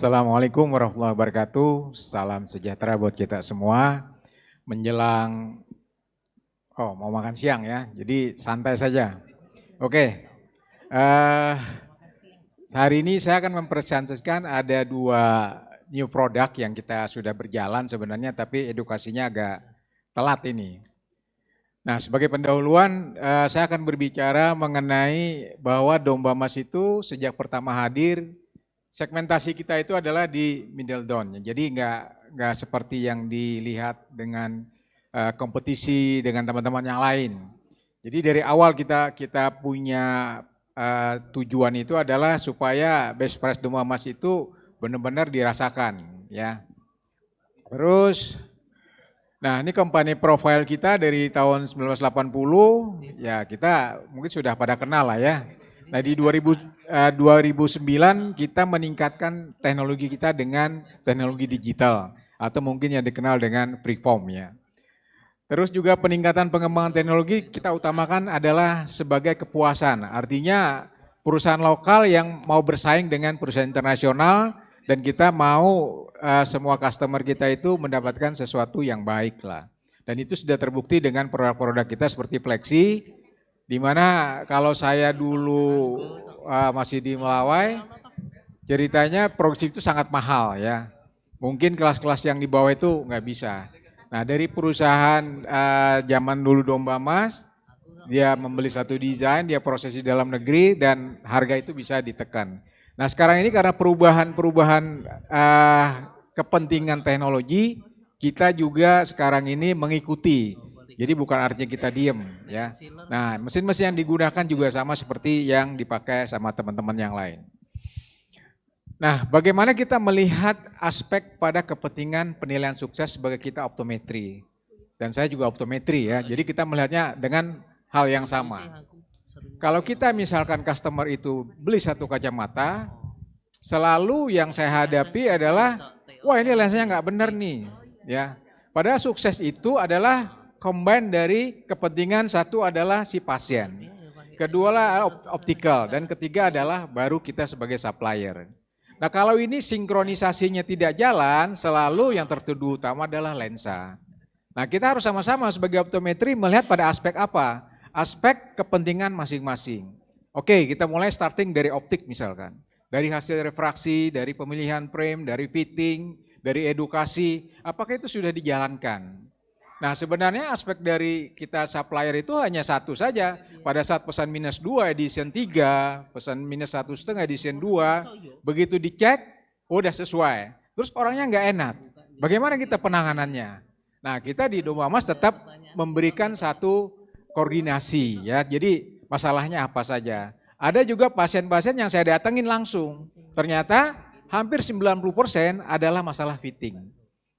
Assalamualaikum warahmatullahi wabarakatuh. Salam sejahtera buat kita semua. Menjelang, mau makan siang ya, jadi santai saja. Oke, hari ini saya akan mempresentasikan ada 2 new product yang kita sudah berjalan sebenarnya, tapi edukasinya agak telat ini. Nah, sebagai pendahuluan saya akan berbicara mengenai bahwa Domba Emas itu sejak pertama hadir, segmentasi kita itu adalah di middle down. Jadi nggak seperti yang dilihat dengan kompetisi dengan teman-teman yang lain. Jadi dari awal kita punya tujuan itu adalah supaya best price Domba Emas itu benar-benar dirasakan, ya. Terus, nah ini company profile kita dari tahun 1980, ya kita mungkin sudah pada kenal lah ya. Nah di 2009 kita meningkatkan teknologi kita dengan teknologi digital atau mungkin yang dikenal dengan freeform ya. Terus juga peningkatan pengembangan teknologi kita utamakan adalah sebagai kepuasan. Artinya perusahaan lokal yang mau bersaing dengan perusahaan internasional dan kita mau semua customer kita itu mendapatkan sesuatu yang baik lah. Dan itu sudah terbukti dengan produk-produk kita seperti Flexi, di mana kalau saya dulu masih di Melawai, ceritanya produksi itu sangat mahal ya. Mungkin kelas-kelas yang di bawah itu nggak bisa. Nah dari perusahaan zaman dulu Domba Emas, dia membeli satu desain, dia proses di dalam negeri dan harga itu bisa ditekan. Nah sekarang ini karena perubahan kepentingan teknologi, kita juga sekarang ini mengikuti. Jadi bukan artinya kita diem ya. Nah mesin-mesin yang digunakan juga sama seperti yang dipakai sama teman-teman yang lain. Nah bagaimana kita melihat aspek pada kepentingan penilaian sukses sebagai kita optometri. Dan saya juga optometri ya, jadi kita melihatnya dengan hal yang sama. Kalau kita misalkan customer itu beli satu kacamata, selalu yang saya hadapi adalah, wah ini lensanya nggak benar nih ya. Padahal sukses itu adalah combine dari kepentingan, satu adalah si pasien, kedua lah optical, dan ketiga adalah baru kita sebagai supplier. Nah kalau ini sinkronisasinya tidak jalan, selalu yang tertuduh utama adalah lensa. Nah kita harus sama-sama sebagai optometri melihat pada aspek apa? Aspek kepentingan masing-masing. Oke, kita mulai starting dari optik misalkan. Dari hasil refraksi, dari pemilihan frame, dari fitting, dari edukasi, apakah itu sudah dijalankan? Nah sebenarnya aspek dari kita supplier itu hanya satu saja. Pada saat pesan -2 edition 3, pesan -1,5 edition 2, begitu dicek, udah sesuai. Terus orangnya nggak enak. Bagaimana kita penanganannya? Nah kita di Domba Emas tetap memberikan satu koordinasi ya. Jadi masalahnya apa saja. Ada juga pasien-pasien yang saya datengin langsung. Ternyata hampir 90% adalah masalah fitting.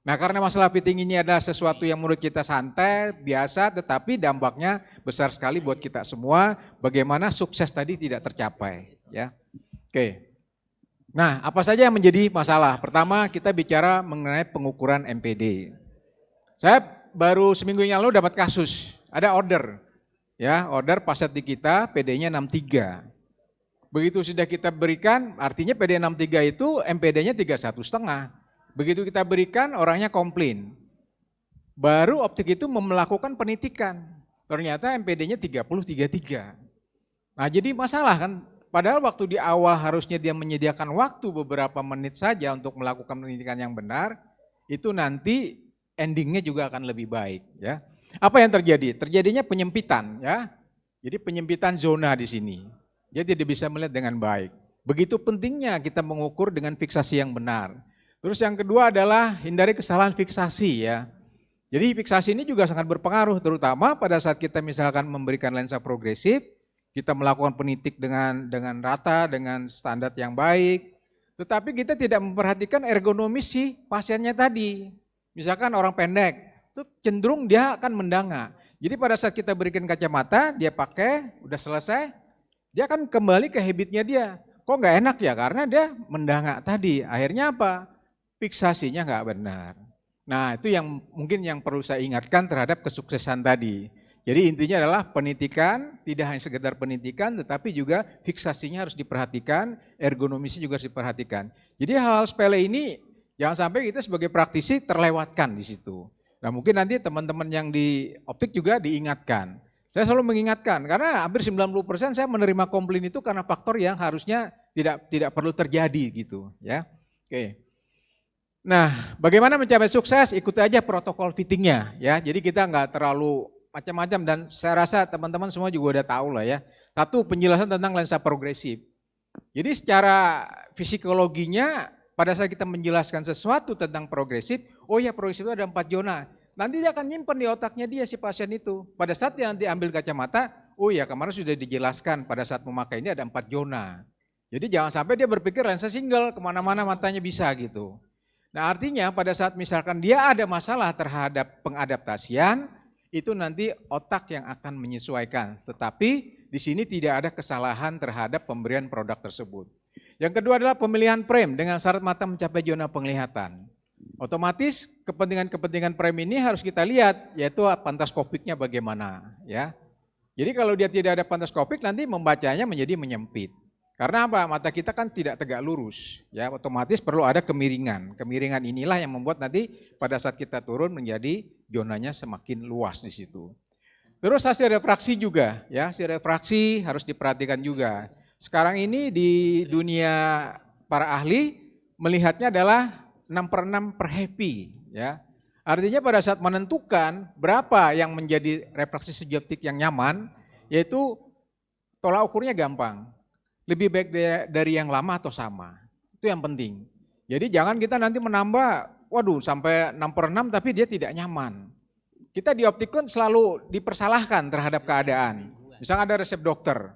Nah karena masalah fitting ini adalah sesuatu yang menurut kita santai, biasa, tetapi dampaknya besar sekali buat kita semua. Bagaimana sukses tadi tidak tercapai ya. Oke. Nah apa saja yang menjadi masalah? Pertama kita bicara mengenai pengukuran MPD. Saya baru seminggu yang lalu dapat kasus, ada order. Ya, order paset di kita PD-nya 63. Begitu sudah kita berikan, artinya PD 63 itu MPD-nya 31,5. Begitu kita berikan, orangnya komplain. Baru optik itu melakukan penitikan. Ternyata MPD-nya 30,33. Nah jadi masalah kan, padahal waktu di awal harusnya dia menyediakan waktu beberapa menit saja untuk melakukan penitikan yang benar, itu nanti endingnya juga akan lebih baik ya. Apa yang terjadi? Terjadinya penyempitan ya. Jadi penyempitan zona di sini. Dia tidak bisa melihat dengan baik. Begitu pentingnya kita mengukur dengan fiksasi yang benar. Terus yang kedua adalah hindari kesalahan fiksasi ya. Jadi fiksasi ini juga sangat berpengaruh terutama pada saat kita misalkan memberikan lensa progresif, kita melakukan penitik dengan rata, dengan standar yang baik. Tetapi kita tidak memperhatikan ergonomis si pasiennya tadi. Misalkan orang pendek, itu cenderung dia akan mendanga. Jadi pada saat kita berikan kacamata, dia pakai, udah selesai, dia akan kembali ke habitnya dia. Kok nggak enak ya? Karena dia mendanga tadi. Akhirnya apa? Fiksasinya nggak benar. Nah itu yang mungkin yang perlu saya ingatkan terhadap kesuksesan tadi. Jadi intinya adalah penitikan, tidak hanya sekedar penitikan, tetapi juga fiksasinya harus diperhatikan, ergonomisnya juga harus diperhatikan. Jadi hal-hal sepele ini jangan sampai kita sebagai praktisi terlewatkan di situ. Nah mungkin nanti teman-teman yang di optik juga diingatkan. Saya selalu mengingatkan, karena hampir 90% saya menerima komplain itu karena faktor yang harusnya tidak perlu terjadi gitu ya. Oke. Nah, bagaimana mencapai sukses? Ikuti aja protokol fittingnya ya. Jadi kita nggak terlalu macam-macam dan saya rasa teman-teman semua juga udah tahu lah ya. Satu, penjelasan tentang lensa progresif. Jadi secara psikologinya pada saat kita menjelaskan sesuatu tentang progresif, oh ya progresif itu ada 4 zona. Nanti dia akan nyimpen di otaknya dia si pasien itu. Pada saat dia nanti ambil kacamata, oh ya kemarin sudah dijelaskan pada saat memakai ini ada 4 zona. Jadi jangan sampai dia berpikir lensa single, kemana-mana matanya bisa gitu. Nah artinya pada saat misalkan dia ada masalah terhadap pengadaptasian, itu nanti otak yang akan menyesuaikan. Tetapi di sini tidak ada kesalahan terhadap pemberian produk tersebut. Yang kedua adalah pemilihan frame dengan syarat mata mencapai zona penglihatan. Otomatis kepentingan-kepentingan frame ini harus kita lihat, yaitu pantoskopiknya bagaimana. Ya. Jadi kalau dia tidak ada pantoskopik nanti membacanya menjadi menyempit. Karena apa? Mata kita kan tidak tegak lurus, ya otomatis perlu ada kemiringan. Kemiringan inilah yang membuat nanti pada saat kita turun menjadi zonanya semakin luas di situ. Terus hasil refraksi juga, ya hasil refraksi harus diperhatikan juga. Sekarang ini di dunia para ahli melihatnya adalah 6/6 per happy, ya. Artinya pada saat menentukan berapa yang menjadi refraksi subjektif yang nyaman, yaitu tolak ukurnya gampang. Lebih baik dari yang lama atau sama. Itu yang penting. Jadi jangan kita nanti menambah, waduh sampai 6/6 tapi dia tidak nyaman. Kita di optikon selalu dipersalahkan terhadap keadaan. Misalnya ada resep dokter.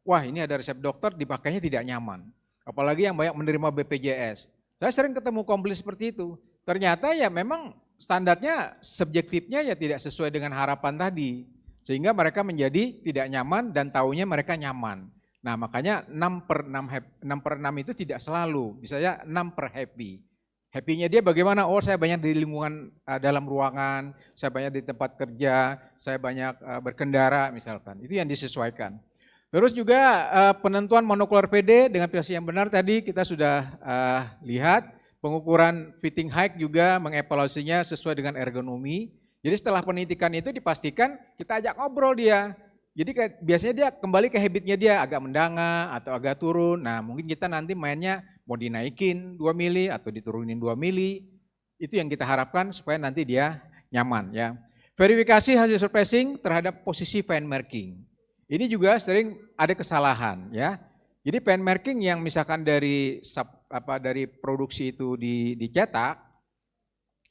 Wah ini ada resep dokter dipakainya tidak nyaman. Apalagi yang banyak menerima BPJS. Saya sering ketemu komplain seperti itu. Ternyata ya memang standarnya subjektifnya ya tidak sesuai dengan harapan tadi. Sehingga mereka menjadi tidak nyaman dan taunya mereka nyaman. Nah makanya 6/6 itu tidak selalu, misalnya 6 per happy. Happy-nya dia bagaimana? Oh saya banyak di lingkungan dalam ruangan, saya banyak di tempat kerja, saya banyak berkendara misalkan. Itu yang disesuaikan. Terus juga penentuan monokular PD dengan posisi yang benar tadi kita sudah lihat. Pengukuran fitting height juga mengevaluasinya sesuai dengan ergonomi. Jadi setelah penitikan itu dipastikan kita ajak ngobrol dia. Jadi biasanya dia kembali ke habitnya dia agak mendanga atau agak turun. Nah mungkin kita nanti mainnya mau dinaikin 2 mili atau diturunin 2 mili. Itu yang kita harapkan supaya nanti dia nyaman ya. Verifikasi hasil surfacing terhadap posisi pen marking. Ini juga sering ada kesalahan ya. Jadi pen marking yang misalkan dari produksi itu dicetak,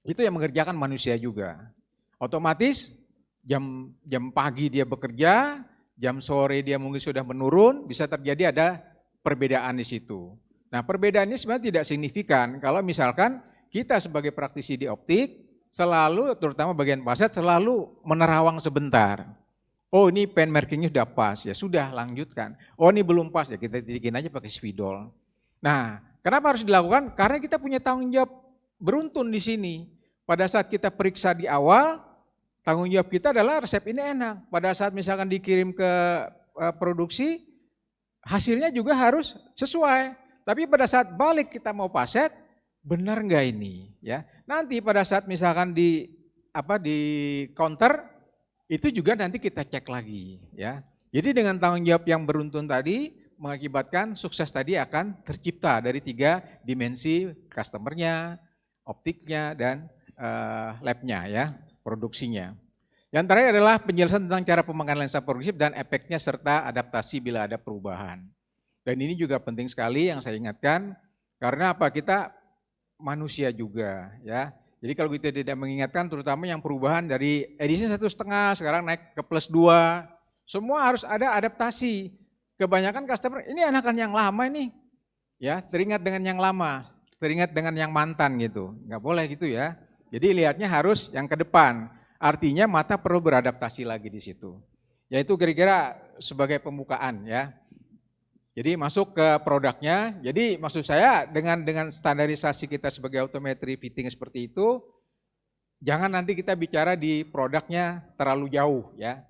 itu yang mengerjakan manusia juga. Otomatis jam pagi dia bekerja, jam sore dia mungkin sudah menurun, bisa terjadi ada perbedaan di situ. Nah perbedaan ini sebenarnya tidak signifikan kalau misalkan kita sebagai praktisi di optik selalu, terutama bagian pasat, selalu menerawang sebentar. Oh ini pen markingnya sudah pas, ya sudah lanjutkan. Oh ini belum pas, ya kita titikin aja pakai spidol. Nah kenapa harus dilakukan? Karena kita punya tanggung jawab beruntun di sini. Pada saat kita periksa di awal, tanggung jawab kita adalah resep ini enak. Pada saat misalkan dikirim ke produksi, hasilnya juga harus sesuai. Tapi pada saat balik kita mau paset, benar nggak ini? Ya, nanti pada saat misalkan di counter, itu juga nanti kita cek lagi. Ya, jadi dengan tanggung jawab yang beruntun tadi mengakibatkan sukses tadi akan tercipta dari 3 dimensi customernya, optiknya dan labnya ya. Produksinya. Yang terakhir adalah penjelasan tentang cara pemakaian lensa progresif dan efeknya serta adaptasi bila ada perubahan. Dan ini juga penting sekali yang saya ingatkan karena apa? Kita manusia juga ya. Jadi kalau kita tidak mengingatkan terutama yang perubahan dari edisi 1,5 sekarang naik ke +2, semua harus ada adaptasi. Kebanyakan customer ini enakan yang lama ini. Ya, teringat dengan yang lama, teringat dengan yang mantan gitu. Enggak boleh gitu ya. Jadi lihatnya harus yang ke depan, artinya mata perlu beradaptasi lagi di situ. Yaitu kira-kira sebagai pembukaan ya. Jadi masuk ke produknya, jadi maksud saya dengan standarisasi kita sebagai optometri fitting seperti itu, jangan nanti kita bicara di produknya terlalu jauh ya.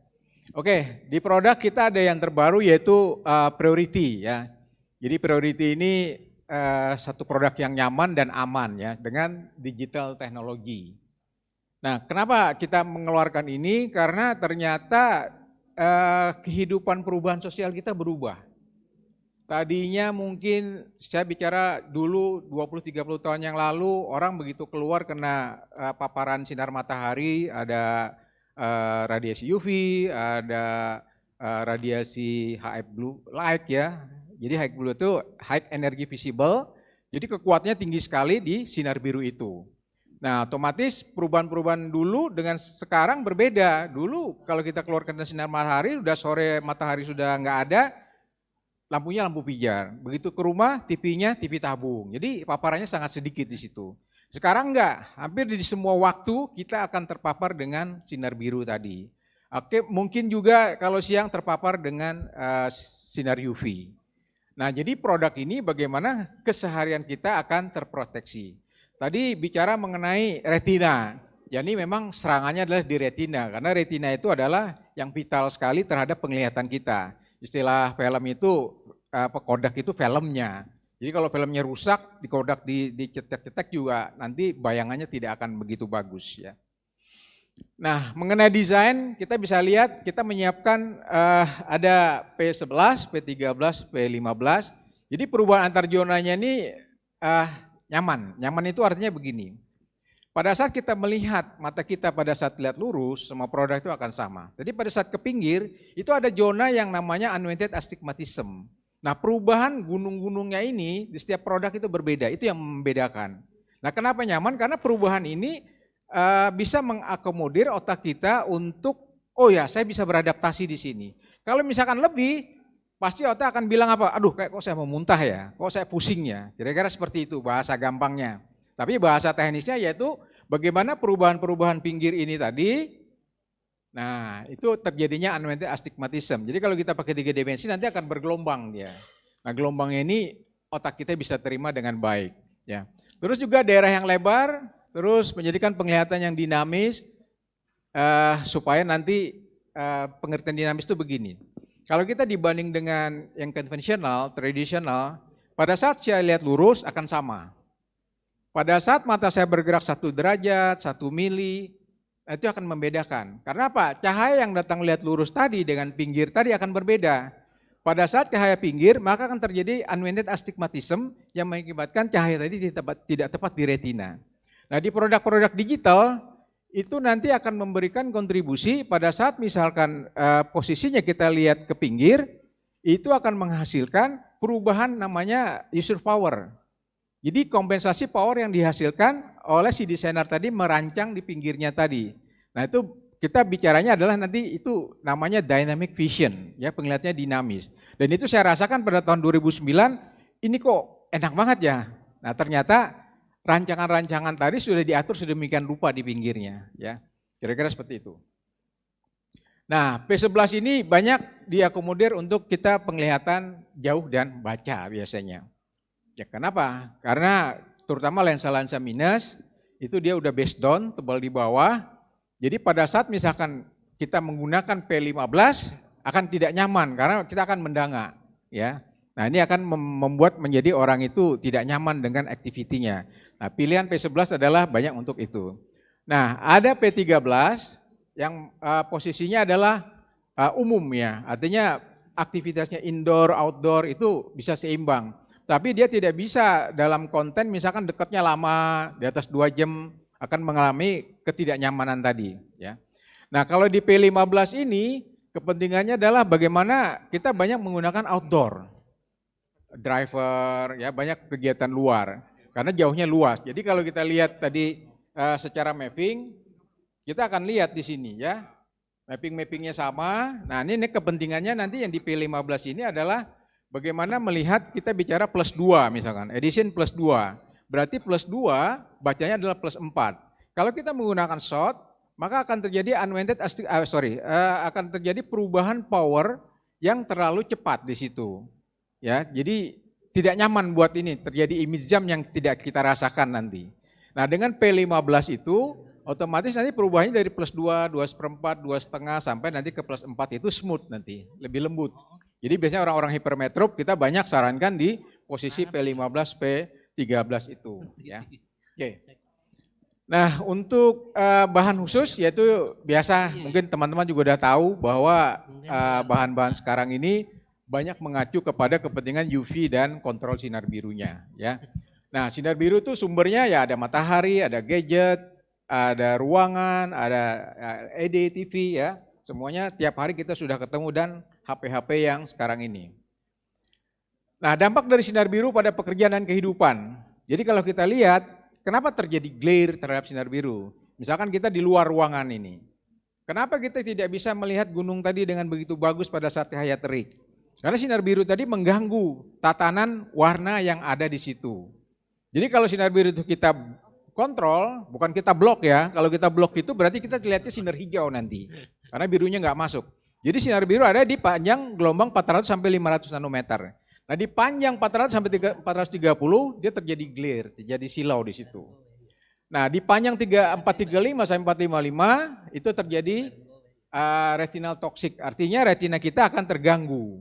Oke, di produk kita ada yang terbaru yaitu Priority ya. Jadi Priority ini satu produk yang nyaman dan aman ya dengan digital teknologi. Nah, kenapa kita mengeluarkan ini? Karena ternyata kehidupan perubahan sosial kita berubah. Tadinya mungkin saya bicara dulu 20-30 tahun yang lalu orang begitu keluar kena paparan sinar matahari, ada radiasi UV, ada radiasi HF blue light ya. Jadi HF blue itu high energy visible, jadi kekuatannya tinggi sekali di sinar biru itu. Nah otomatis perubahan-perubahan dulu dengan sekarang berbeda. Dulu kalau kita keluar kena sinar matahari, udah sore matahari sudah nggak ada, lampunya lampu pijar. Begitu ke rumah, TV-nya TV tabung. Jadi paparannya sangat sedikit di situ. Sekarang enggak, hampir di semua waktu kita akan terpapar dengan sinar biru tadi. Oke, mungkin juga kalau siang terpapar dengan sinar UV. Nah, jadi produk ini bagaimana keseharian kita akan terproteksi. Tadi bicara mengenai retina. Ya ini memang serangannya adalah di retina, karena retina itu adalah yang vital sekali terhadap penglihatan kita. Istilah film itu, kodak itu filmnya. Jadi kalau filmnya rusak, di kodak dicetek-cetek juga nanti bayangannya tidak akan begitu bagus ya. Nah mengenai desain kita bisa lihat kita menyiapkan ada P11, P13, P15. Jadi perubahan antar zonanya ini nyaman. Nyaman itu artinya begini. Pada saat kita melihat mata kita pada saat lihat lurus, semua produk itu akan sama. Jadi pada saat ke pinggir, itu ada zona yang namanya unwanted astigmatism. Nah perubahan gunung-gunungnya ini di setiap produk itu berbeda, itu yang membedakan. Nah kenapa nyaman? Karena perubahan ini bisa mengakomodir otak kita untuk, oh ya saya bisa beradaptasi di sini. Kalau misalkan lebih, pasti otak akan bilang apa? Aduh kayak kok saya mau muntah ya, kok saya pusing ya. Kira-kira seperti itu bahasa gampangnya. Tapi bahasa teknisnya yaitu bagaimana perubahan-perubahan pinggir ini tadi, nah itu terjadinya unwanted astigmatism. Jadi kalau kita pakai 3 dimensi nanti akan bergelombang dia. Nah gelombangnya ini otak kita bisa terima dengan baik. Ya. Terus juga daerah yang lebar, terus menjadikan penglihatan yang dinamis, supaya nanti pengertian dinamis itu begini. Kalau kita dibanding dengan yang konvensional, tradisional, pada saat saya lihat lurus akan sama. Pada saat mata saya bergerak 1 derajat, 1 mili, itu akan membedakan. Karena apa? Cahaya yang datang lihat lurus tadi dengan pinggir tadi akan berbeda. Pada saat cahaya pinggir, maka akan terjadi unwanted astigmatism yang mengakibatkan cahaya tadi tidak tepat di retina. Nah di produk-produk digital, itu nanti akan memberikan kontribusi pada saat misalkan posisinya kita lihat ke pinggir, itu akan menghasilkan perubahan namanya user power. Jadi kompensasi power yang dihasilkan oleh si desainer tadi merancang di pinggirnya tadi. Nah itu kita bicaranya adalah nanti itu namanya dynamic vision, ya penglihatannya dinamis. Dan itu saya rasakan pada tahun 2009, ini kok enak banget ya. Nah ternyata rancangan-rancangan tadi sudah diatur sedemikian rupa di pinggirnya, ya kira-kira seperti itu. Nah P11 ini banyak diakomodir untuk kita penglihatan jauh dan baca biasanya. Ya kenapa? Karena terutama lensa-lensa minus itu dia udah base down, tebal di bawah. Jadi pada saat misalkan kita menggunakan P15 akan tidak nyaman karena kita akan mendangak, ya. Nah ini akan membuat menjadi orang itu tidak nyaman dengan aktivitinya. Nah pilihan P11 adalah banyak untuk itu. Nah ada P13 yang posisinya adalah umum ya, artinya aktivitasnya indoor, outdoor itu bisa seimbang. Tapi dia tidak bisa dalam konten misalkan dekatnya lama, di atas 2 jam akan mengalami ketidaknyamanan tadi. Ya. Nah kalau di P15 ini kepentingannya adalah bagaimana kita banyak menggunakan outdoor. Driver, ya banyak kegiatan luar, karena jauhnya luas. Jadi kalau kita lihat tadi secara mapping, kita akan lihat di sini ya, mapping-mappingnya sama. Nah ini kepentingannya nanti yang di P15 ini adalah bagaimana melihat kita bicara plus 2 misalkan, edition plus 2. Berarti plus 2 bacanya adalah plus 4. Kalau kita menggunakan short, maka akan terjadi akan terjadi perubahan power yang terlalu cepat di situ. Ya, jadi tidak nyaman buat ini, terjadi image jam yang tidak kita rasakan nanti. Nah dengan P15 itu otomatis nanti perubahannya dari +2, 2/4, 2,5 sampai nanti ke +4 itu smooth nanti, lebih lembut. Jadi biasanya orang-orang hipermetrop kita banyak sarankan di posisi P15, P13 itu. Ya. Oke. Nah untuk bahan khusus yaitu biasa mungkin teman-teman juga udah tahu bahwa bahan-bahan sekarang ini banyak mengacu kepada kepentingan UV dan kontrol sinar birunya. Ya. Nah sinar biru itu sumbernya ya ada matahari, ada gadget, ada ruangan, ada LED, TV ya. Semuanya tiap hari kita sudah ketemu dan HP-HP yang sekarang ini. Nah dampak dari sinar biru pada pekerjaan dan kehidupan. Jadi kalau kita lihat kenapa terjadi glare terhadap sinar biru. Misalkan kita di luar ruangan ini. Kenapa kita tidak bisa melihat gunung tadi dengan begitu bagus pada saat cahaya terik? Karena sinar biru tadi mengganggu tatanan warna yang ada di situ. Jadi kalau sinar biru itu kita kontrol, bukan kita blok ya. Kalau kita blok itu berarti kita lihatnya sinar hijau nanti. Karena birunya nggak masuk. Jadi sinar biru ada di panjang gelombang 400 sampai 500 nanometer. Nah di panjang 400 sampai 430 dia terjadi glare, terjadi silau di situ. Nah di panjang 435 sampai 455 itu terjadi retinal toxic, artinya retina kita akan terganggu.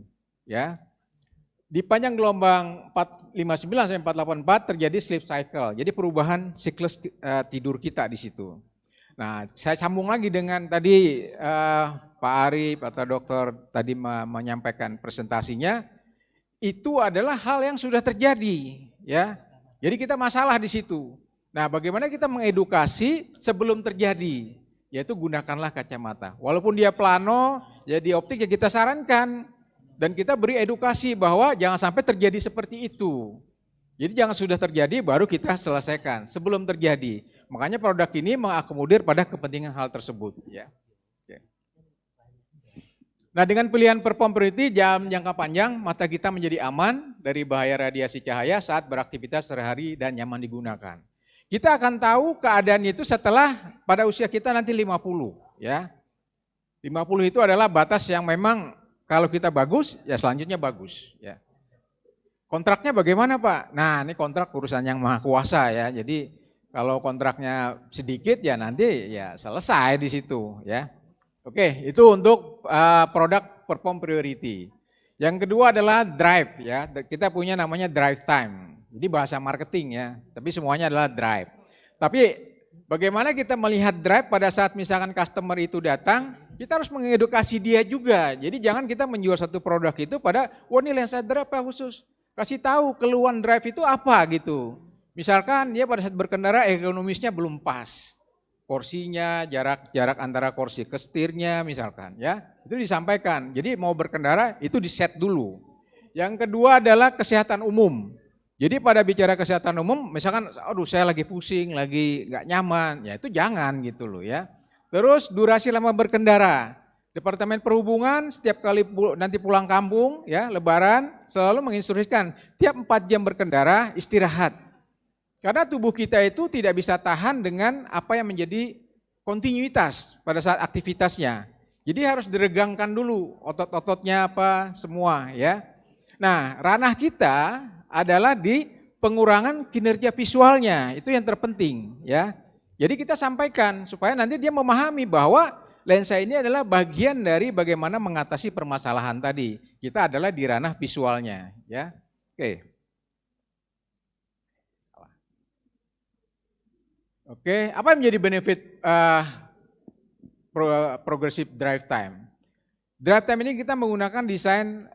Ya. Di panjang gelombang 459 sampai 484 terjadi sleep cycle. Jadi perubahan siklus tidur kita di situ. Nah, saya sambung lagi dengan tadi Pak Arif atau dokter tadi menyampaikan presentasinya, itu adalah hal yang sudah terjadi, ya. Jadi kita masalah di situ. Nah, bagaimana kita mengedukasi sebelum terjadi? Yaitu gunakanlah kacamata. Walaupun dia plano, ya di optik ya kita sarankan. Dan kita beri edukasi bahwa jangan sampai terjadi seperti itu. Jadi jangan sudah terjadi baru kita selesaikan sebelum terjadi. Makanya produk ini mengakomodir pada kepentingan hal tersebut. Ya. Oke. Nah dengan pilihan perform priority dalam jangka panjang mata kita menjadi aman dari bahaya radiasi cahaya saat beraktivitas sehari-hari dan nyaman digunakan. Kita akan tahu keadaan itu setelah pada usia kita nanti 50. Ya. 50 itu adalah batas yang memang kalau kita bagus, ya selanjutnya bagus. Ya. Kontraknya bagaimana Pak? Nah ini kontrak urusan yang maha kuasa ya. Jadi kalau kontraknya sedikit ya nanti ya selesai di situ ya. Oke itu untuk produk perform priority. Yang kedua adalah drive ya. Kita punya namanya drive time. Jadi bahasa marketing ya. Tapi semuanya adalah drive. Tapi bagaimana kita melihat drive pada saat misalkan customer itu datang. Kita harus mengedukasi dia juga. Jadi jangan kita menjual satu produk itu pada, wah ini lensa drive khusus. Kasih tahu keluhan drive itu apa gitu. Misalkan dia pada saat berkendara ergonomisnya belum pas. Kursinya, jarak antara kursi ke setirnya misalkan ya. Itu disampaikan. Jadi mau berkendara itu di set dulu. Yang kedua adalah kesehatan umum. Jadi pada bicara kesehatan umum misalkan aduh saya lagi pusing, lagi nggak nyaman. Ya itu jangan gitu loh ya. Terus durasi lama berkendara. Departemen Perhubungan setiap kali nanti pulang kampung ya lebaran selalu menginstruksikan tiap 4 jam berkendara istirahat. Karena tubuh kita itu tidak bisa tahan dengan apa yang menjadi kontinuitas pada saat aktivitasnya. Jadi harus diregangkan dulu otot-ototnya apa semua ya. Nah ranah kita adalah di pengurangan kinerja visualnya itu yang terpenting ya. Jadi kita sampaikan supaya nanti dia memahami bahwa lensa ini adalah bagian dari bagaimana mengatasi permasalahan tadi. Kita adalah di ranah visualnya, ya. Oke. Oke, apa yang menjadi benefit progressive drive time? Drive time ini kita menggunakan desain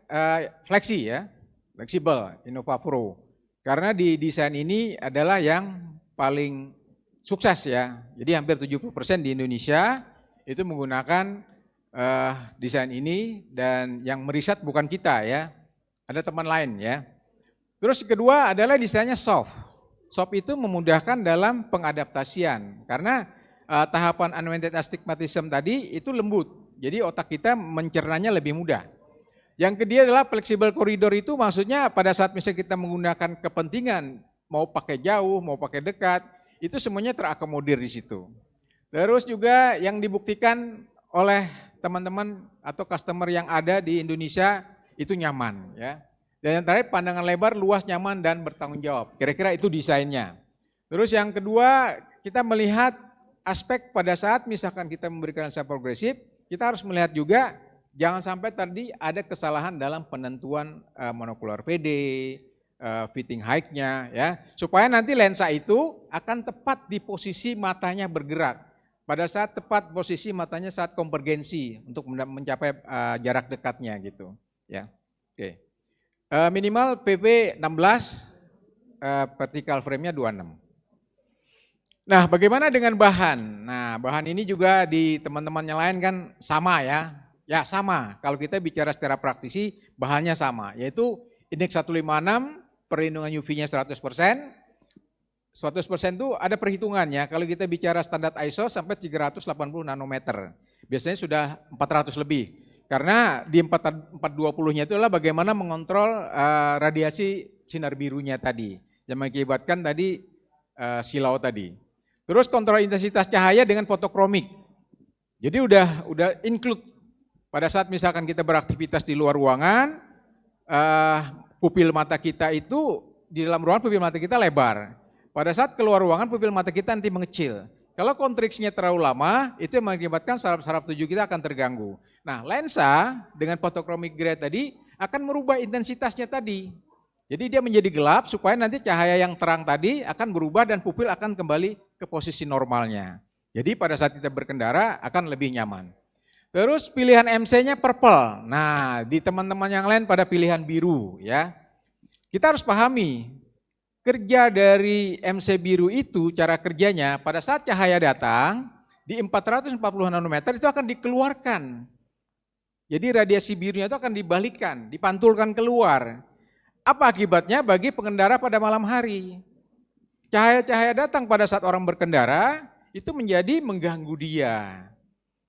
fleksi ya, fleksibel, Innova Pro. Karena di desain ini adalah yang paling sukses ya, jadi hampir 70% di Indonesia itu menggunakan desain ini dan yang meriset bukan kita ya, ada teman lain ya. Terus kedua adalah desainnya soft. Soft itu memudahkan dalam pengadaptasian karena tahapan unwanted astigmatism tadi itu lembut, jadi otak kita mencernanya lebih mudah. Yang kedua adalah fleksibel koridor itu maksudnya pada saat misalnya kita menggunakan kepentingan mau pakai jauh, mau pakai dekat, itu semuanya terakomodir di situ. Terus juga yang dibuktikan oleh teman-teman atau customer yang ada di Indonesia itu nyaman ya. Dan yang terakhir pandangan lebar, luas, nyaman dan bertanggung jawab. Kira-kira itu desainnya. Terus yang kedua kita melihat aspek pada saat misalkan kita memberikan lensa progresif, kita harus melihat juga jangan sampai tadi ada kesalahan dalam penentuan monocular PD, fitting height-nya ya, supaya nanti lensa itu akan tepat di posisi matanya bergerak. Pada saat tepat posisi matanya saat konvergensi untuk mencapai jarak dekatnya gitu ya. Oke. Minimal PP 16, vertical frame-nya 26. Nah, bagaimana dengan bahan? Nah, bahan ini juga di teman-teman yang lain kan sama ya. Ya, sama. Kalau kita bicara secara praktisi, bahannya sama, yaitu indeks 156, perlindungan UV-nya 100%. 100% itu ada perhitungannya. Kalau kita bicara standar ISO sampai 380 nanometer. Biasanya sudah 400 lebih. Karena di 420-nya itu adalah bagaimana mengontrol radiasi sinar birunya tadi. Yang mengakibatkan tadi silau tadi. Terus kontrol intensitas cahaya dengan fotokromik. Jadi udah include pada saat misalkan kita beraktivitas di luar ruangan, pupil mata kita itu di dalam ruangan pupil mata kita lebar. Pada saat keluar ruangan pupil mata kita nanti mengecil. Kalau kontriksinya terlalu lama, itu yang mengakibatkan saraf-saraf tujuh kita akan terganggu. Nah, lensa dengan photochromic gray tadi akan merubah intensitasnya tadi. Jadi dia menjadi gelap supaya nanti cahaya yang terang tadi akan berubah dan pupil akan kembali ke posisi normalnya. Jadi pada saat kita berkendara akan lebih nyaman. Terus pilihan MC-nya purple. Nah, di teman-teman yang lain pada pilihan biru ya. Kita harus pahami kerja dari MC biru itu, cara kerjanya pada saat cahaya datang di 440 nanometer itu akan dikeluarkan. Jadi radiasi birunya itu akan dibalikkan, dipantulkan keluar. Apa akibatnya bagi pengendara pada malam hari? Cahaya-cahaya datang pada saat orang berkendara itu menjadi mengganggu dia.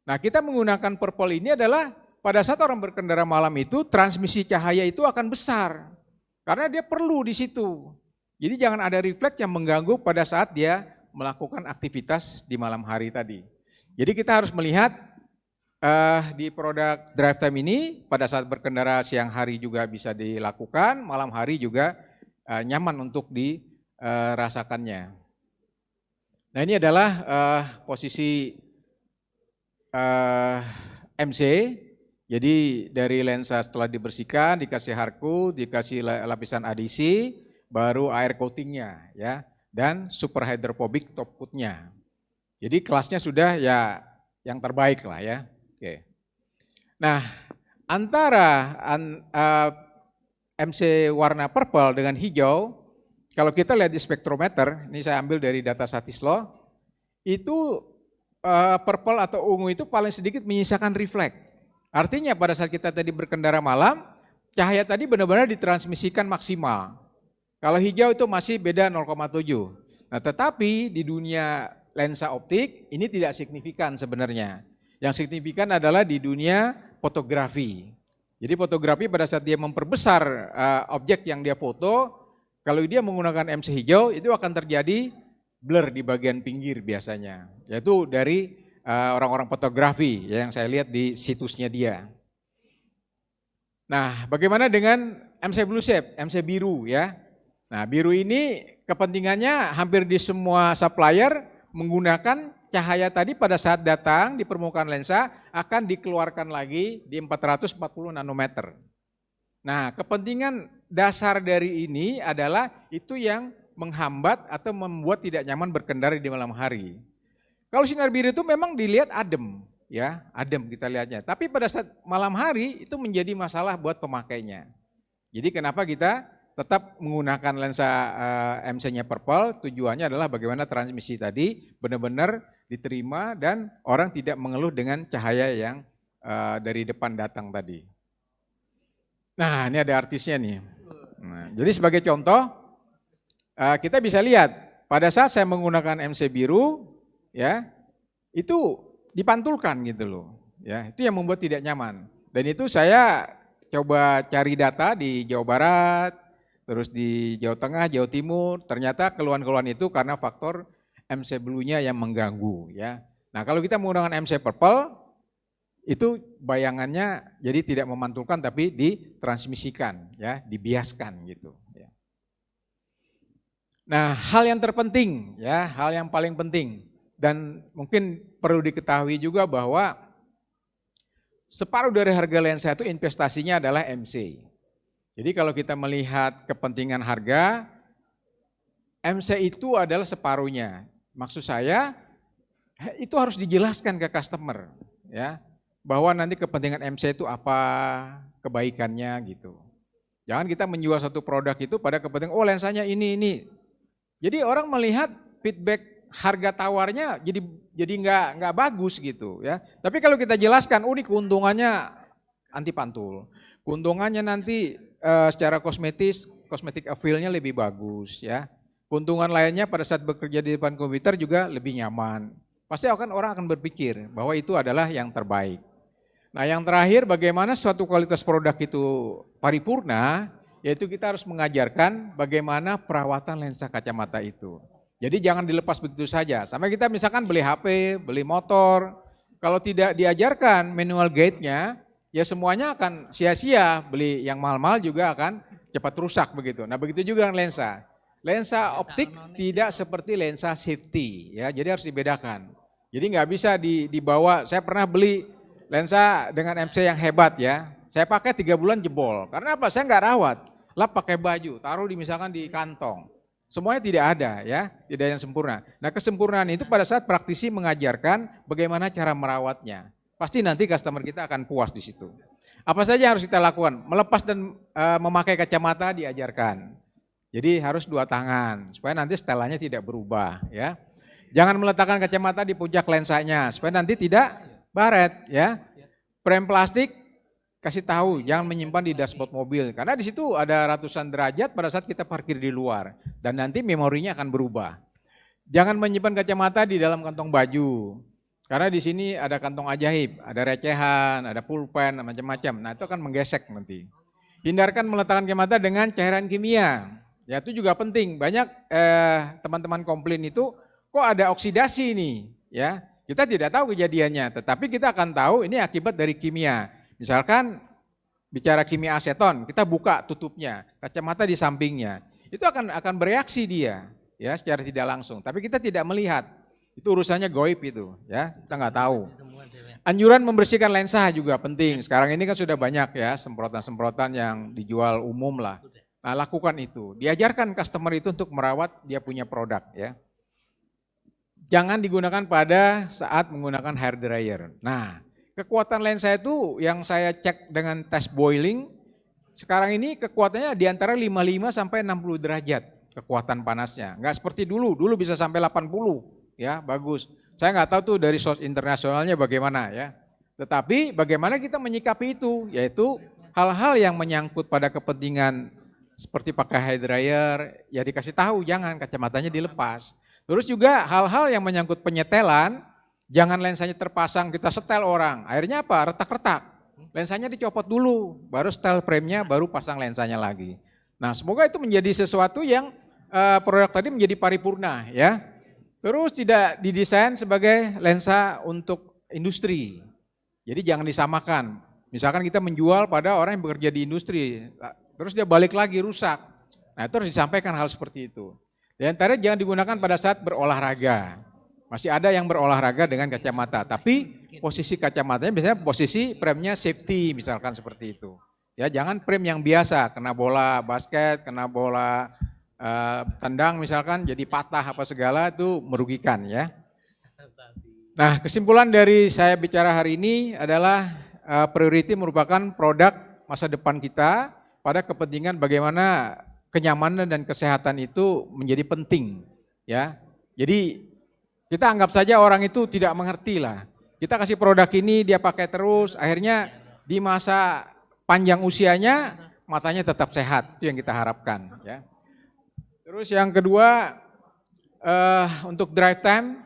Nah, kita menggunakan purple ini adalah pada saat orang berkendara malam itu transmisi cahaya itu akan besar. Karena dia perlu di situ. Jadi jangan ada refleks yang mengganggu pada saat dia melakukan aktivitas di malam hari tadi. Jadi kita harus melihat di produk drive time ini pada saat berkendara siang hari juga bisa dilakukan, malam hari juga nyaman untuk dirasakannya. Nah, ini adalah posisi MC. Jadi dari lensa setelah dibersihkan, dikasih hardcoat, dikasih lapisan adhesi, baru air coatingnya ya, dan super hydrophobic top coatnya. Jadi kelasnya sudah ya yang terbaik lah ya. Oke. Nah, antara MC warna purple dengan hijau, kalau kita lihat di spektrometer, ini saya ambil dari data Satislo, itu purple atau ungu itu paling sedikit menyisakan refleks. Artinya pada saat kita tadi berkendara malam, cahaya tadi benar-benar ditransmisikan maksimal. Kalau hijau itu masih beda 0,7. Nah, tetapi di dunia lensa optik ini tidak signifikan sebenarnya. Yang signifikan adalah di dunia fotografi. Jadi fotografi pada saat dia memperbesar objek yang dia foto, kalau dia menggunakan MC hijau itu akan terjadi blur di bagian pinggir biasanya. Yaitu dari orang-orang fotografi yang saya lihat di situsnya dia. Nah, bagaimana dengan MC Blue Shape, MC biru ya? Nah, biru ini kepentingannya hampir di semua supplier menggunakan cahaya tadi pada saat datang di permukaan lensa akan dikeluarkan lagi di 440 nanometer. Nah, kepentingan dasar dari ini adalah itu yang menghambat atau membuat tidak nyaman berkendara di malam hari. Kalau sinar biru itu memang dilihat adem, ya, adem kita lihatnya. Tapi pada saat malam hari itu menjadi masalah buat pemakainya. Jadi kenapa kita tetap menggunakan lensa MC-nya purple, tujuannya adalah bagaimana transmisi tadi benar-benar diterima dan orang tidak mengeluh dengan cahaya yang dari depan datang tadi. Nah, ini ada artisnya nih. Nah, jadi sebagai contoh, kita bisa lihat pada saat saya menggunakan MC biru, ya itu dipantulkan gitu loh. Ya, itu yang membuat tidak nyaman. Dan itu saya coba cari data di Jawa Barat, terus di Jawa Tengah, Jawa Timur, ternyata keluhan-keluhan itu karena faktor MC blue-nya yang mengganggu ya. Nah, kalau kita menggunakan MC purple itu bayangannya jadi tidak memantulkan tapi ditransmisikan ya, dibiaskan gitu ya. Nah, hal yang terpenting ya, hal yang paling penting. Dan mungkin perlu diketahui juga bahwa separuh dari harga lensa itu investasinya adalah MC. Jadi kalau kita melihat kepentingan harga, MC itu adalah separuhnya. Maksud saya itu harus dijelaskan ke customer, ya, bahwa nanti kepentingan MC itu apa, kebaikannya gitu. Jangan kita menjual satu produk itu pada kepentingan, oh lensanya ini. Jadi orang melihat feedback harga tawarnya jadi nggak bagus gitu, ya. Tapi kalau kita jelaskan, oh ini keuntungannya anti pantul, keuntungannya nanti secara kosmetik appeal-nya lebih bagus, ya. Keuntungan lainnya pada saat bekerja di depan komputer juga lebih nyaman. Pasti orang akan berpikir bahwa itu adalah yang terbaik. Nah yang terakhir, bagaimana suatu kualitas produk itu paripurna, yaitu kita harus mengajarkan bagaimana perawatan lensa kacamata itu. Jadi jangan dilepas begitu saja. Sampai kita misalkan beli HP, beli motor, kalau tidak diajarkan manual guide-nya, ya semuanya akan sia-sia. Beli yang mahal-mahal juga akan cepat rusak begitu. Nah begitu juga dengan lensa. Lensa optik tidak seperti lensa safety, ya. Jadi harus dibedakan. Jadi nggak bisa dibawa. Saya pernah beli lensa dengan MC yang hebat, ya. Saya pakai 3 bulan jebol. Karena apa? Saya nggak rawat. Lap pakai baju, taruh misalkan di kantong. Semuanya tidak ada, ya, tidak yang sempurna. Nah kesempurnaan itu pada saat praktisi mengajarkan bagaimana cara merawatnya. Pasti nanti customer kita akan puas di situ. Apa saja yang harus kita lakukan? Melepas dan memakai kacamata diajarkan. Jadi harus 2 tangan supaya nanti setelannya tidak berubah, ya. Jangan meletakkan kacamata di puncak lensanya supaya nanti tidak baret, ya. Frame plastik kasih tahu jangan menyimpan di dashboard mobil karena di situ ada ratusan derajat pada saat kita parkir di luar dan nanti memorinya akan berubah. Jangan menyimpan kacamata di dalam kantong baju karena di sini ada kantong ajaib, ada recehan, ada pulpen, macam-macam. Nah itu akan menggesek nanti. Hindarkan meletakkan kacamata dengan cairan kimia. Ya itu juga penting. Banyak teman-teman komplain itu kok ada oksidasi nih, ya. Kita tidak tahu kejadiannya, tetapi kita akan tahu ini akibat dari kimia. Misalkan bicara kimia aseton, kita buka tutupnya, kacamata di sampingnya. Itu akan bereaksi dia, ya, secara tidak langsung. Tapi kita tidak melihat. Itu urusannya goib itu, ya. Kita nggak tahu. Anjuran membersihkan lensa juga penting. Sekarang ini kan sudah banyak ya semprotan-semprotan yang dijual umum lah. Nah, lakukan itu. Diajarkan customer itu untuk merawat dia punya produk, ya. Jangan digunakan pada saat menggunakan hair dryer. Nah, kekuatan lensa itu yang saya cek dengan tes boiling, sekarang ini kekuatannya di antara 55 sampai 60 derajat kekuatan panasnya. Enggak seperti dulu bisa sampai 80, ya, bagus. Saya nggak tahu tuh dari source internasionalnya bagaimana, ya. Tetapi bagaimana kita menyikapi itu, yaitu hal-hal yang menyangkut pada kepentingan seperti pakai hair dryer, ya dikasih tahu jangan kacamatanya dilepas. Terus juga hal-hal yang menyangkut penyetelan, jangan lensanya terpasang kita setel orang. Akhirnya apa? Retak-retak. Lensanya dicopot dulu, baru setel frame-nya, baru pasang lensanya lagi. Nah semoga itu menjadi sesuatu yang produk tadi menjadi paripurna, ya. Terus tidak didesain sebagai lensa untuk industri. Jadi jangan disamakan. Misalkan kita menjual pada orang yang bekerja di industri, terus dia balik lagi rusak. Nah itu harus disampaikan hal seperti itu. Di antara jangan digunakan pada saat berolahraga. Masih ada yang berolahraga dengan kacamata, tapi posisi kacamatanya biasanya posisi frame-nya safety misalkan seperti itu. Ya jangan frame yang biasa, kena bola basket, kena bola tendang misalkan jadi patah apa segala itu merugikan, ya. Nah kesimpulan dari saya bicara hari ini adalah priority merupakan produk masa depan kita pada kepentingan bagaimana kenyamanan dan kesehatan itu menjadi penting, ya. Jadi kita anggap saja orang itu tidak mengerti lah. Kita kasih produk ini dia pakai terus, akhirnya di masa panjang usianya matanya tetap sehat, itu yang kita harapkan, ya. Terus yang kedua untuk drive time,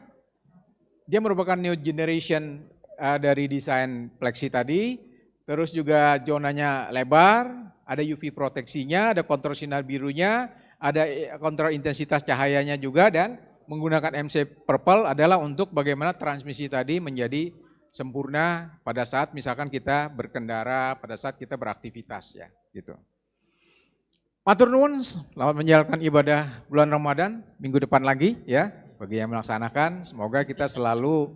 dia merupakan new generation dari desain Plexi tadi. Terus juga zonanya lebar, ada UV proteksinya, ada kontrol sinar birunya, ada kontrol intensitas cahayanya juga, dan menggunakan MC Purple adalah untuk bagaimana transmisi tadi menjadi sempurna pada saat misalkan kita berkendara, pada saat kita beraktivitas, ya, gitu. Matur nuwun, selamat menjalankan ibadah bulan Ramadan minggu depan lagi, ya. bagi yang melaksanakan. Semoga kita selalu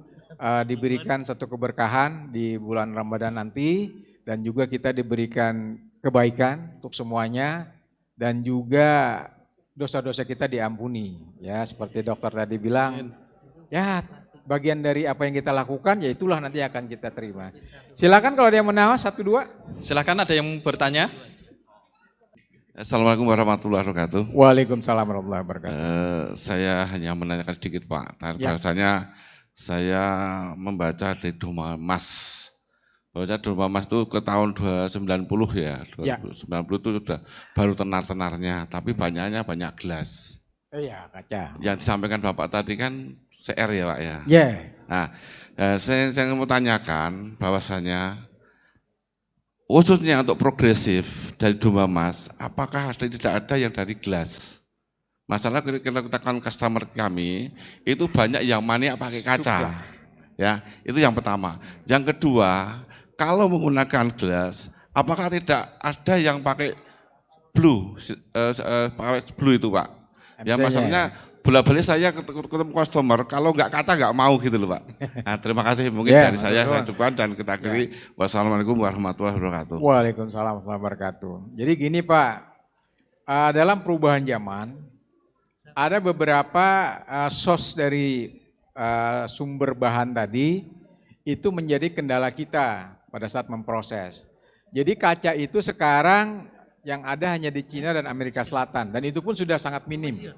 diberikan satu keberkahan di bulan Ramadan nanti dan juga kita diberikan kebaikan untuk semuanya dan juga dosa-dosa kita diampuni. Ya, seperti dokter tadi bilang, ya bagian dari apa yang kita lakukan ya itulah nanti akan kita terima. Silakan kalau ada yang menawa 1 2. Silakan ada yang bertanya. Assalamualaikum warahmatullahi wabarakatuh. Waalaikumsalam warahmatullahi wabarakatuh. Saya hanya menanyakan sedikit Pak. Ya. Bahasanya saya membaca di Doma Mas. Baca Doma Mas itu ke tahun 290 ya. 290 itu sudah baru tenar-tenarnya, tapi banyaknya banyak gelas. Iya, kaca. Yang disampaikan Bapak tadi kan CR ya Pak ya. Ya. Nah, saya mau tanyakan bahwasanya khususnya untuk progresif dari Doma Mas, apakah tidak ada yang dari gelas? Masalah kita katakan customer kami itu banyak yang maniak pakai kaca, ya itu yang pertama. Yang kedua, kalau menggunakan gelas, apakah tidak ada yang pakai blue, blue itu Pak? Ya masalahnya bola-balik saya ketemu customer, kalau nggak kaca nggak mau gitu loh Pak. Nah, terima kasih mungkin dari saya cukupkan dan kita akhiri. Wassalamualaikum warahmatullahi wabarakatuh. Waalaikumsalam warahmatullahi wabarakatuh. Jadi gini Pak, dalam perubahan zaman ada beberapa source dari sumber bahan tadi itu menjadi kendala kita pada saat memproses. Jadi kaca itu sekarang yang ada hanya di Cina dan Amerika Selatan dan itu pun sudah sangat minim.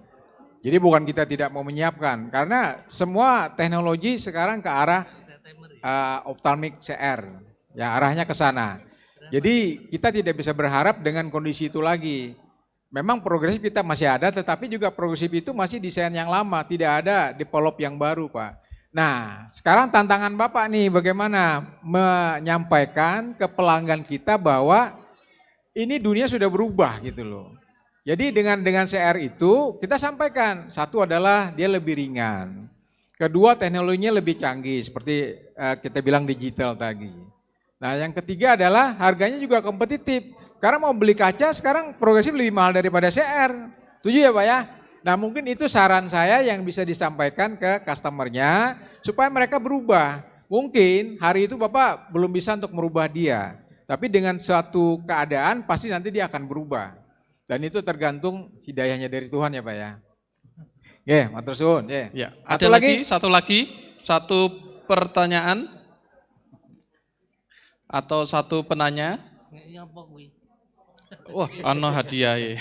Jadi bukan kita tidak mau menyiapkan, karena semua teknologi sekarang ke arah ophthalmic CR, ya arahnya ke sana. Jadi kita tidak bisa berharap dengan kondisi itu lagi. Memang progresif kita masih ada, tetapi juga progresif itu masih desain yang lama, tidak ada develop yang baru Pak. Nah sekarang tantangan Bapak nih bagaimana menyampaikan ke pelanggan kita bahwa ini dunia sudah berubah gitu loh. Jadi dengan CR itu kita sampaikan, satu adalah dia lebih ringan, kedua teknologinya lebih canggih seperti kita bilang digital tadi. Nah yang ketiga adalah harganya juga kompetitif, karena mau beli kaca sekarang progresif lebih mahal daripada CR, setuju ya Pak ya? Nah mungkin itu saran saya yang bisa disampaikan ke customernya supaya mereka berubah. Mungkin hari itu Bapak belum bisa untuk merubah dia, tapi dengan suatu keadaan pasti nanti dia akan berubah. Dan itu tergantung hidayahnya dari Tuhan ya Pak ya. Oke, matur suwun. Ya, ada satu pertanyaan atau satu penanya. Wah, ano hadiah ya.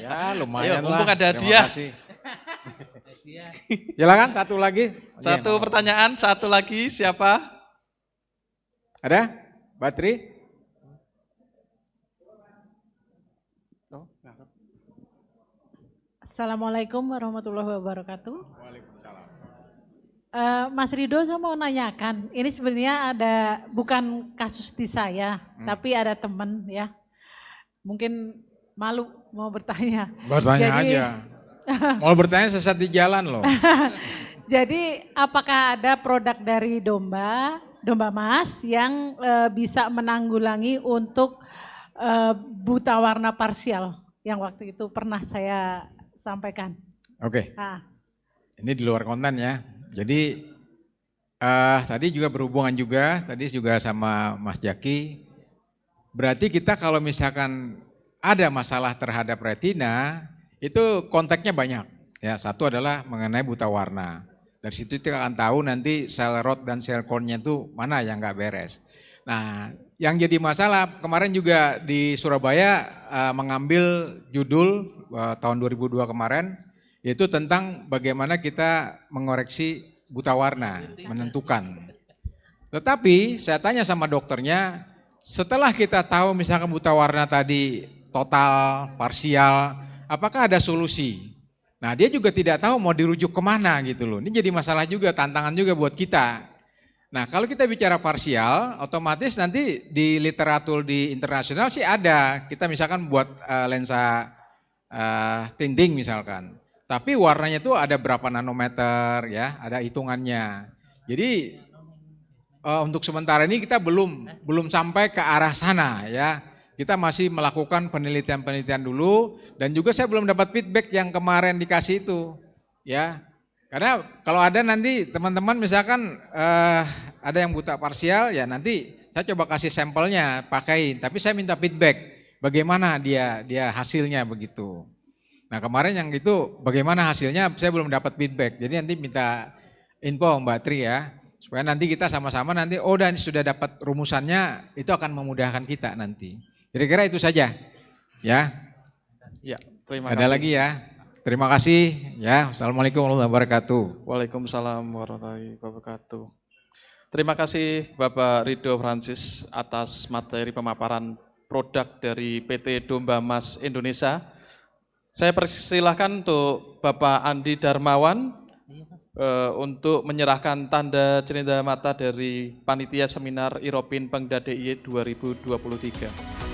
Ya, lumayan lah. Mumpung ada hadiah. Silakan satu lagi. Satu pertanyaan, satu lagi siapa? Ada? Batri? Assalamualaikum warahmatullahi wabarakatuh. Waalaikumsalam. Mas Rido, saya mau nanyakan, ini sebenarnya ada bukan kasus di saya, tapi ada teman ya, mungkin malu mau bertanya. Bertanya aja. Mau bertanya sesat di jalan loh. Jadi apakah ada produk dari domba Mas yang bisa menanggulangi untuk buta warna parsial yang waktu itu pernah saya sampaikan. Oke. Ini di luar konten ya. Jadi tadi juga berhubungan juga, tadi juga sama Mas Jaki. Berarti kita kalau misalkan ada masalah terhadap retina, itu konteksnya banyak. Ya, satu adalah mengenai buta warna. Dari situ kita akan tahu nanti sel rod dan sel cornea itu mana yang nggak beres. Nah, yang jadi masalah kemarin juga di Surabaya mengambil judul tahun 2002 kemarin, yaitu tentang bagaimana kita mengoreksi buta warna, menentukan. Tetapi saya tanya sama dokternya, setelah kita tahu misalkan buta warna tadi total, parsial, apakah ada solusi? Nah dia juga tidak tahu mau dirujuk kemana gitu loh. Ini jadi masalah juga, tantangan juga buat kita. Nah kalau kita bicara parsial, otomatis nanti di literatur di internasional sih ada. Kita misalkan buat lensa tinting misalkan. Tapi warnanya itu ada berapa nanometer ya, ada hitungannya. Jadi untuk sementara ini kita belum sampai ke arah sana ya. Kita masih melakukan penelitian-penelitian dulu dan juga saya belum dapat feedback yang kemarin dikasih itu ya. Karena kalau ada nanti teman-teman misalkan ada yang buta parsial, ya nanti saya coba kasih sampelnya, pakai, tapi saya minta feedback bagaimana dia hasilnya begitu. Nah kemarin yang itu bagaimana hasilnya saya belum dapat feedback, jadi nanti minta info Mbak Tri ya, supaya nanti kita sama-sama nanti, dan sudah dapat rumusannya, itu akan memudahkan kita nanti. Kira-kira itu saja, ya. Ya, terima kasih. Ada lagi ya. Terima kasih ya. Assalamualaikum warahmatullahi wabarakatuh. Waalaikumsalam warahmatullahi wabarakatuh. Terima kasih Bapak Ridho Francis atas materi pemaparan produk dari PT Domba Mas Indonesia. Saya persilahkan untuk Bapak Andi Darmawan untuk menyerahkan tanda cenderamata dari Panitia Seminar Iropin Pengda DIY 2023.